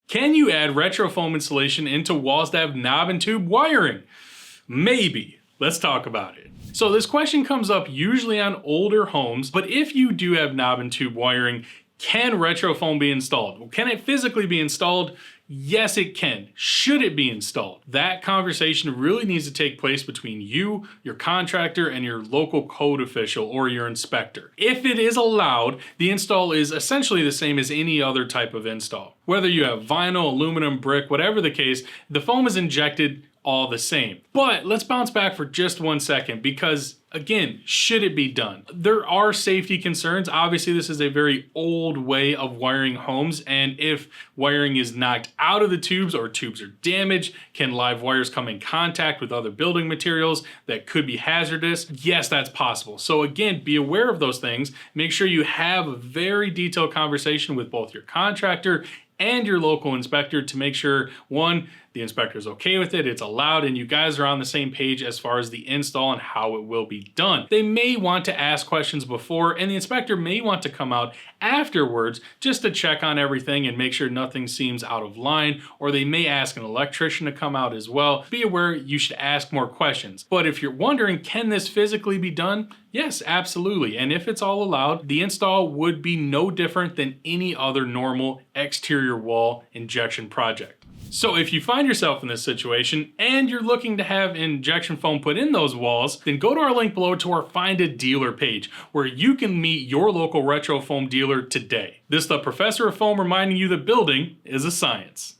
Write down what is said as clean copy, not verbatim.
Can you add RetroFoam insulation into walls that have knob and tube wiring? Maybe. Let's talk about it. So this question comes up usually on older homes, but if you do have knob and tube wiring, can RetroFoam be installed? Well, can it physically be installed? Yes, it can. Should it be installed? That conversation really needs to take place between you, your contractor, and your local code official or your inspector. If it is allowed, the install is essentially the same as any other type of install. Whether you have vinyl, aluminum, brick, whatever the case, the foam is injected all the same. But let's bounce back for just 1 second because, again, should it be done? There are safety concerns. Obviously, this is a very old way of wiring homes, and if wiring is knocked out of the tubes or tubes are damaged, can live wires come in contact with other building materials that could be hazardous? Yes, that's possible. So again, be aware of those things. Make sure you have a very detailed conversation with both your contractor and your local inspector to make sure, one, the inspector is okay with it, it's allowed, and you guys are on the same page as far as the install and how it will be done. They may want to ask questions before, and the inspector may want to come out afterwards just to check on everything and make sure nothing seems out of line, or they may ask an electrician to come out as well. Be aware you should ask more questions. But if you're wondering, can this physically be done? Yes, absolutely. And if it's all allowed, the install would be no different than any other normal exterior wall injection project. So if you find yourself in this situation and you're looking to have injection foam put in those walls, then go to our link below to our Find a Dealer page where you can meet your local RetroFoam dealer today. This is the Professor of Foam reminding you that building is a science.